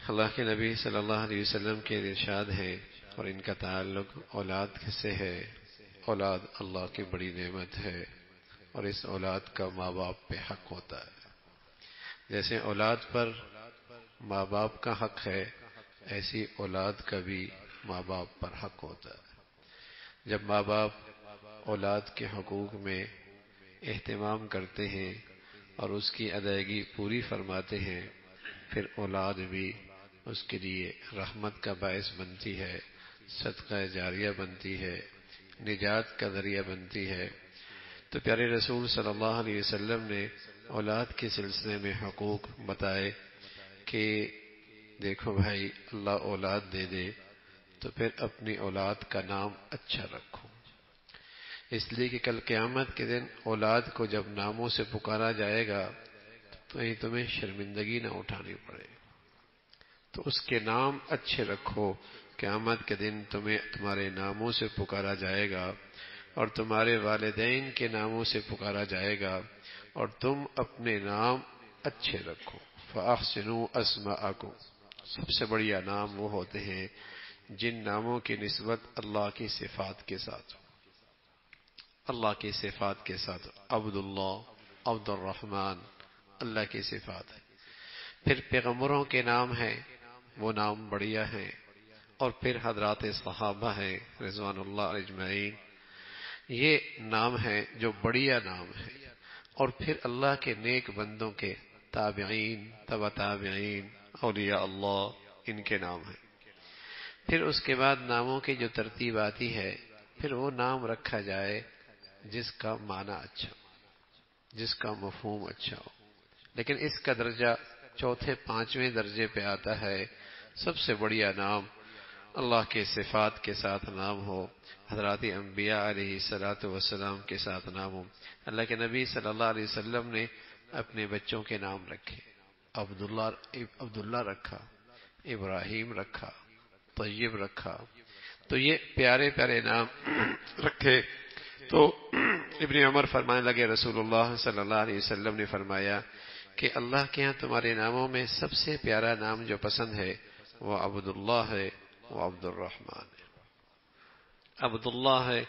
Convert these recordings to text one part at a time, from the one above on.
اللہ کے نبی صلی اللہ علیہ وسلم کے ارشاد ہیں اور ان کا تعلق اولاد سے ہے۔ اولاد اللہ کی بڑی نعمت ہے اور اس اولاد کا ماں باپ پہ حق ہوتا ہے۔ جیسے اولاد پر ماں باپ کا حق ہے، ایسی اولاد کا بھی ماں باپ پر حق ہوتا ہے۔ جب ماں باپ اولاد کے حقوق میں اہتمام کرتے ہیں اور اس کی ادائیگی پوری فرماتے ہیں، پھر اولاد بھی اس کے لیے رحمت کا باعث بنتی ہے، صدقہ جاریہ بنتی ہے، نجات کا ذریعہ بنتی ہے۔ تو پیارے رسول صلی اللہ علیہ وسلم نے اولاد کے سلسلے میں حقوق بتائے کہ دیکھو بھائی، اللہ اولاد دے دے تو پھر اپنی اولاد کا نام اچھا رکھو، اس لیے کہ کل قیامت کے دن اولاد کو جب ناموں سے پکارا جائے گا تو کہیں تمہیں شرمندگی نہ اٹھانی پڑے، تو اس کے نام اچھے رکھو۔ قیامت کے دن تمہیں تمہارے ناموں سے پکارا جائے گا اور تمہارے والدین کے ناموں سے پکارا جائے گا، اور تم اپنے نام اچھے رکھو۔ فَأَحْسِنُوا أَسْمَاءَكُمْ، سب سے بڑھیا نام وہ ہوتے ہیں جن ناموں کی نسبت اللہ کی صفات کے ساتھ، اللہ کی صفات کے ساتھ، عبداللہ، عبد الرحمن، اللہ کی صفات ہے۔ پھر پیغمبروں کے نام ہیں، وہ نام بڑھیا ہیں، اور پھر حضرات صحابہ ہیں رضوان اللہ اجمعین، یہ نام ہیں جو بڑھیا نام ہیں۔ اور پھر اللہ کے نیک بندوں کے تابعین، تبع تابعین، اولیاء اللہ، ان کے نام ہیں۔ پھر اس کے بعد ناموں کی جو ترتیب آتی ہے، پھر وہ نام رکھا جائے جس کا معنی اچھا ہو، جس کا مفہوم اچھا ہو۔ لیکن اس کا درجہ چوتھے پانچویں درجے پہ آتا ہے۔ سب سے بڑھیا نام اللہ کے صفات کے ساتھ نام ہو، حضرات انبیاء علیہ الصلوۃ والسلام کے ساتھ نام ہو۔ اللہ کے نبی صلی اللہ علیہ وسلم نے اپنے بچوں کے نام رکھے، عبداللہ رکھا، ابراہیم رکھا، طیب رکھا، تو یہ پیارے پیارے نام رکھے۔ تو ابن عمر فرمانے لگے رسول اللہ صلی اللہ علیہ وسلم نے فرمایا کہ اللہ کے ہاں تمہارے ناموں میں سب سے پیارا نام جو پسند ہے وہ عبداللہ ہے، وہ عبد الرحمن ہے۔ عبداللہ ہے،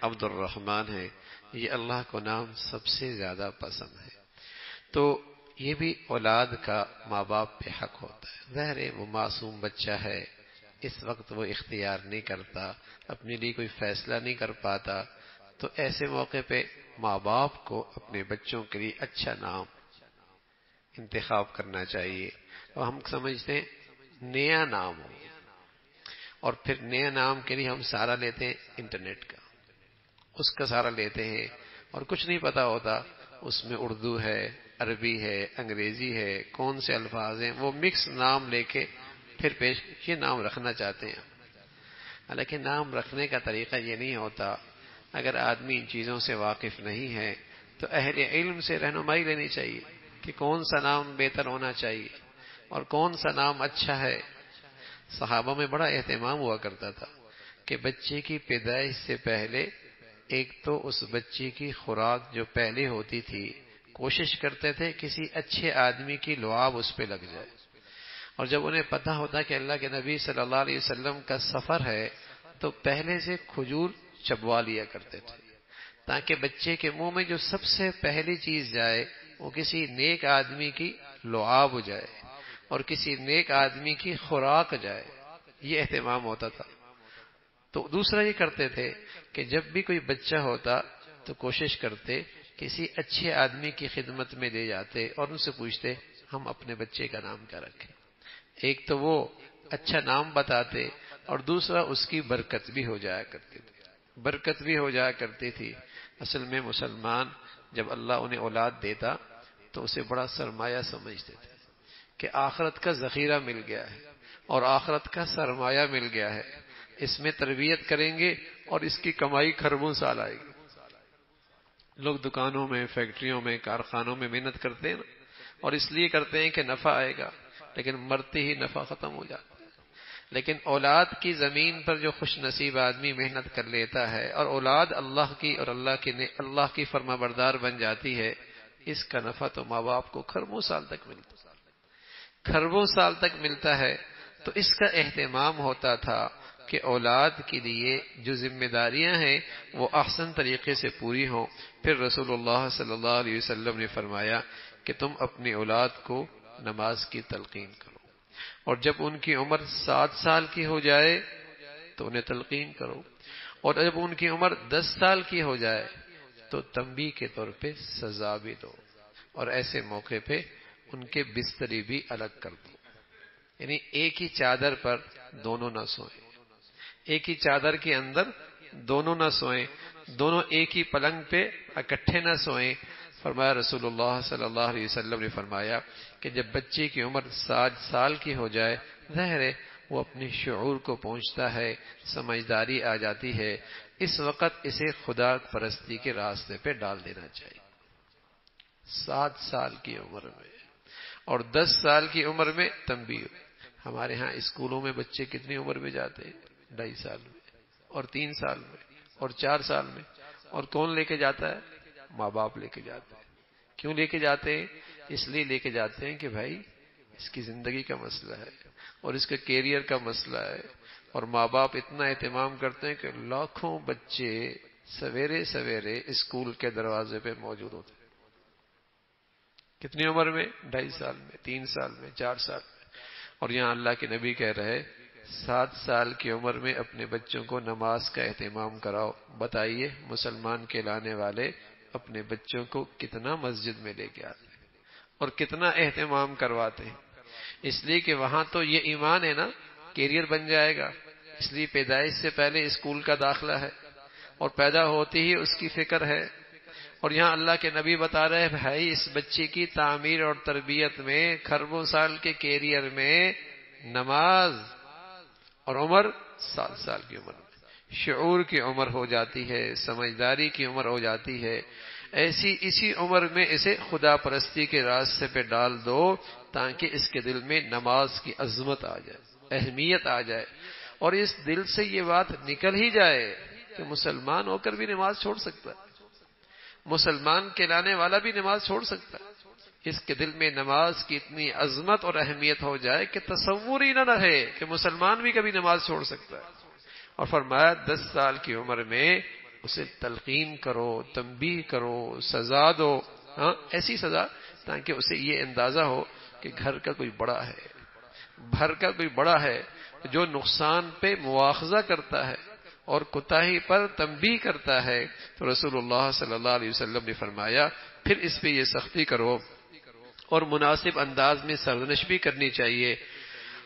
عبد الرحمن ہے، یہ اللہ کو نام سب سے زیادہ پسند ہے۔ تو یہ بھی اولاد کا ماں باپ پہ حق ہوتا ہے۔ ظاہر ہے وہ معصوم بچہ ہے، اس وقت وہ اختیار نہیں کرتا، اپنے لیے کوئی فیصلہ نہیں کر پاتا، تو ایسے موقع پہ ماں باپ کو اپنے بچوں کے لیے اچھا نام انتخاب کرنا چاہیے۔ اور ہم سمجھتے ہیں نیا نام ہو، اور پھر نیا نام کے لیے ہم سہارا لیتے ہیں انٹرنیٹ کا، اس کا سہارا لیتے ہیں، اور کچھ نہیں پتا ہوتا اس میں اردو ہے، عربی ہے، انگریزی ہے، کون سے الفاظ ہیں، وہ مکس نام لے کے پھر یہ نام رکھنا چاہتے ہیں۔ حالانکہ نام رکھنے کا طریقہ یہ نہیں ہوتا۔ اگر آدمی ان چیزوں سے واقف نہیں ہے تو اہل علم سے رہنمائی لینی چاہیے کہ کون سا نام بہتر ہونا چاہیے اور کون سا نام اچھا ہے۔ صحابہ میں بڑا اہتمام ہوا کرتا تھا کہ بچے کی پیدائش سے پہلے ایک تو اس بچے کی خوراک جو پہلے ہوتی تھی، کوشش کرتے تھے کسی اچھے آدمی کی لعاب اس پہ لگ جائے، اور جب انہیں پتہ ہوتا کہ اللہ کے نبی صلی اللہ علیہ وسلم کا سفر ہے تو پہلے سے کھجور چبوا لیا کرتے تھے تاکہ بچے کے منہ میں جو سب سے پہلی چیز جائے وہ کسی نیک آدمی کی لعاب جائے اور کسی نیک آدمی کی خوراک جائے، یہ اہتمام ہوتا تھا۔ تو دوسرا یہ کرتے تھے کہ جب بھی کوئی بچہ ہوتا تو کوشش کرتے کسی اچھے آدمی کی خدمت میں دے جاتے اور ان سے پوچھتے ہم اپنے بچے کا نام کیا رکھیں۔ ایک تو وہ اچھا نام بتاتے اور دوسرا اس کی برکت بھی ہو جایا کرتی تھی، برکت بھی ہو جایا کرتی تھی۔ اصل میں مسلمان جب اللہ انہیں اولاد دیتا تو اسے بڑا سرمایہ سمجھتے تھے کہ آخرت کا ذخیرہ مل گیا ہے اور آخرت کا سرمایہ مل گیا ہے، اس میں تربیت کریں گے اور اس کی کمائی خربوں سال آئے گی۔ لوگ دکانوں میں، فیکٹریوں میں، کارخانوں میں محنت کرتے ہیں نا، اور اس لیے کرتے ہیں کہ نفع آئے گا، لیکن مرتے ہی نفع ختم ہو جاتا ہے۔ لیکن اولاد کی زمین پر جو خوش نصیب آدمی محنت کر لیتا ہے اور اولاد اللہ کی اور اللہ کی فرما بردار بن جاتی ہے، اس کا نفع تو ماں باپ کو خربوں سال تک ملتا ہے۔ خربوں سال تک ملتا ہے، تو اس کا اہتمام ہوتا تھا کہ اولاد کے لیے جو ذمہ داریاں ہیں وہ احسن طریقے سے پوری ہوں۔ پھر رسول اللہ صلی اللہ علیہ وسلم نے فرمایا کہ تم اپنی اولاد کو نماز کی تلقین کرو، اور جب ان کی عمر 7 سال کی ہو جائے تو انہیں تلقین کرو، اور جب ان کی عمر 10 سال کی ہو جائے تو تنبیہ کے طور پہ سزا بھی دو، اور ایسے موقع پہ ان کے بستری بھی الگ کر دو، یعنی ایک ہی چادر پر دونوں نہ سوئیں، ایک ہی چادر کے اندر دونوں نہ سوئیں، دونوں ایک ہی پلنگ پہ اکٹھے نہ سوئیں۔ فرمایا رسول اللہ صلی اللہ علیہ وسلم نے فرمایا کہ جب بچے کی عمر 7 سال کی ہو جائے، ظاہر ہے وہ اپنے شعور کو پہنچتا ہے، سمجھداری آ جاتی ہے، اس وقت اسے خدا پرستی کے راستے پہ ڈال دینا چاہیے۔ 7 سال کی عمر میں اور 10 سال کی عمر میں تنبیہ۔ ہمارے ہاں اسکولوں میں بچے کتنی عمر میں جاتے ہیں؟ 2.5 سال میں، اور 3 سال میں، اور 4 سال میں، اور کون لے کے جاتا ہے؟ ماں باپ لے کے جاتے ہیں۔ کیوں لے کے جاتے ہیں؟ اس لیے لے کے جاتے ہیں کہ بھائی اس کی زندگی کا مسئلہ ہے اور اس کے کیریئر کا مسئلہ ہے، اور ماں باپ اتنا اہتمام کرتے ہیں کہ لاکھوں بچے سویرے سویرے اسکول کے دروازے پہ موجود ہوتے ہیں۔ کتنی عمر میں؟ 2.5 سال میں، 3 سال میں، 4 سال میں۔ اور یہاں اللہ کے نبی کہہ رہے 7 سال کی عمر میں اپنے بچوں کو نماز کا اہتمام کراؤ۔ بتائیے مسلمان کہلانے والے اپنے بچوں کو کتنا مسجد میں لے کے آتے ہیں اور کتنا اہتمام کرواتے ہیں، اس لیے کہ وہاں تو یہ ایمان ہے نا، کیریئر بن جائے گا، اس لیے پیدائش سے پہلے اسکول کا داخلہ ہے، اور پیدا ہوتے ہی اس کی فکر ہے۔ اور یہاں اللہ کے نبی بتا رہے ہیں بھائی اس بچے کی تعمیر اور تربیت میں، خربوں سال کے کیریئر میں نماز، اور عمر 7 سال کی عمر میں شعور کی عمر ہو جاتی ہے، سمجھداری کی عمر ہو جاتی ہے، اسی عمر میں اسے خدا پرستی کے راستے پہ ڈال دو تاکہ اس کے دل میں نماز کی عظمت آ جائے، اہمیت آ جائے، اور اس دل سے یہ بات نکل ہی جائے کہ مسلمان ہو کر بھی نماز چھوڑ سکتا ہے، مسلمان کہلانے والا بھی نماز چھوڑ سکتا ہے۔ اس کے دل میں نماز کی اتنی عظمت اور اہمیت ہو جائے کہ تصور ہی نہ رہے کہ مسلمان بھی کبھی نماز چھوڑ سکتا ہے۔ اور فرمایا 10 سال کی عمر میں اسے تلقین کرو، تنبیہ کرو، سزا دو، ہاں ایسی سزا تاکہ اسے یہ اندازہ ہو کہ گھر کا کوئی بڑا ہے، گھر کا کوئی بڑا ہے جو نقصان پہ مواخذہ کرتا ہے اور کوتاہی پر تنبیہ کرتا ہے۔ تو رسول اللہ صلی اللہ علیہ وسلم نے فرمایا پھر اس پہ یہ سختی کرو اور مناسب انداز میں سرزنش بھی کرنی چاہیے،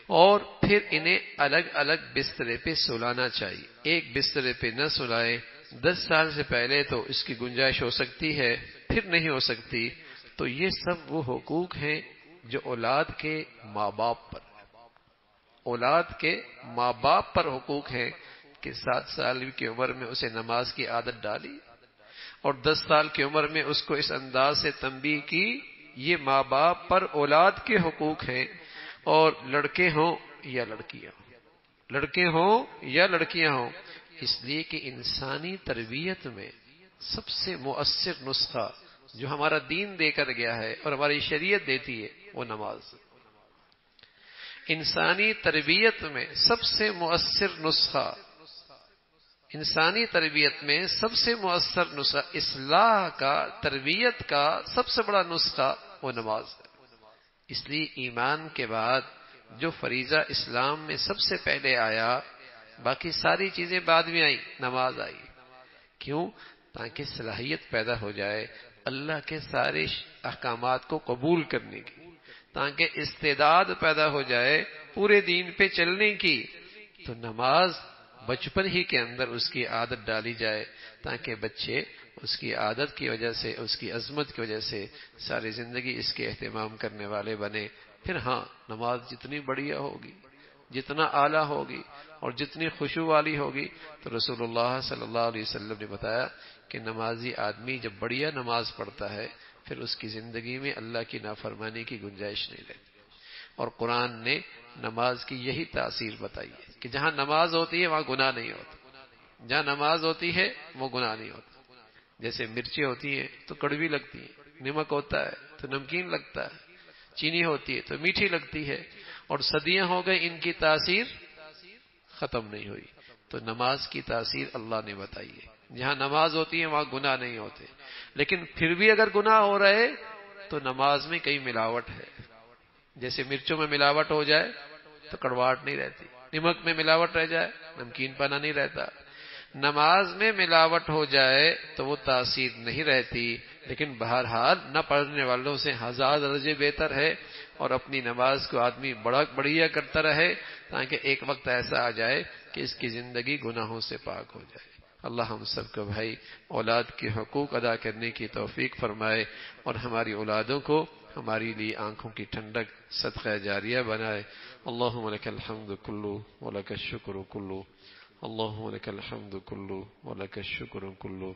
اور پھر انہیں الگ الگ بسترے پہ سلانا چاہیے، ایک بسترے پہ نہ سلائے۔ 10 سال سے پہلے تو اس کی گنجائش ہو سکتی ہے، پھر نہیں ہو سکتی، تو یہ سب وہ حقوق ہیں جو اولاد کے ماں باپ پر، اولاد کے ماں باپ پر حقوق ہیں کہ 7 سال کی عمر میں اسے نماز کی عادت ڈالی اور 10 سال کی عمر میں اس کو اس انداز سے تنبیہ کی۔ یہ ماں باپ پر اولاد کے حقوق ہیں، اور لڑکے ہوں یا لڑکیاں ہوں، لڑکے ہوں یا لڑکیاں ہوں، اس لیے کہ انسانی تربیت میں سب سے مؤثر نسخہ جو ہمارا دین دے کر گیا ہے اور ہماری شریعت دیتی ہے وہ نماز۔ انسانی تربیت میں سب سے مؤثر نسخہ، انسانی تربیت میں سب سے مؤثر نسخہ، اصلاح کا، تربیت کا سب سے بڑا نسخہ وہ نماز ہے۔ اس لیے ایمان کے بعد جو فریضہ اسلام میں سب سے پہلے آیا، باقی ساری چیزیں بعد میں آئی، نماز آئی۔ کیوں؟ تاکہ صلاحیت پیدا ہو جائے اللہ کے سارے احکامات کو قبول کرنے کی، تاکہ استعداد پیدا ہو جائے پورے دین پہ چلنے کی۔ تو نماز بچپن ہی کے اندر اس کی عادت ڈالی جائے تاکہ بچے اس کی عادت کی وجہ سے، اس کی عظمت کی وجہ سے ساری زندگی اس کے اہتمام کرنے والے بنے۔ پھر ہاں نماز جتنی بڑھیا ہوگی، جتنا اعلیٰ ہوگی اور جتنی خشوع والی ہوگی، تو رسول اللہ صلی اللہ علیہ وسلم نے بتایا کہ نمازی آدمی جب بڑھیا نماز پڑھتا ہے پھر اس کی زندگی میں اللہ کی نافرمانی کی گنجائش نہیں رہتی۔ اور قرآن نے نماز کی یہی تاثیر بتائی ہے کہ جہاں نماز ہوتی ہے وہاں گناہ نہیں ہوتا، جہاں نماز ہوتی ہے وہ گناہ نہیں ہوتا۔ جیسے مرچیں ہوتی ہیں تو کڑوی لگتی ہیں، نمک ہوتا ہے تو نمکین لگتا ہے، چینی ہوتی ہے تو میٹھی لگتی ہے، اور صدیاں ہو گئی ان کی تاثیر ختم نہیں ہوئی۔ تو نماز کی تاثیر اللہ نے بتائی ہے، جہاں نماز ہوتی ہے وہاں گناہ نہیں ہوتے، لیکن پھر بھی اگر گناہ ہو رہے تو نماز میں کئی ملاوٹ ہے۔ جیسے مرچوں میں ملاوٹ ہو جائے تو کڑواہٹ نہیں رہتی، نمک میں ملاوٹ رہ جائے نمکین پنا نہیں رہتا۔ نماز میں ملاوٹ ہو جائے تو وہ تاثیر نہیں رہتی، لیکن بہرحال نہ پڑھنے والوں سے ہزار درجے بہتر ہے، اور اپنی نماز کو آدمی بڑھیا کرتا رہے تاکہ ایک وقت ایسا آ جائے کہ اس کی زندگی گناہوں سے پاک ہو جائے۔ اللہ ہم سب کو بھائی اولاد کے حقوق ادا کرنے کی توفیق فرمائے، اور ہماری اولادوں کو ہماری لیے آنکھوں کی ٹھنڈک صدقہ جاریہ بنائے۔ اللہم لک الحمد کلو ولک الشکر کلو، اللہم لک الحمد کلو ولک الشکر کلو۔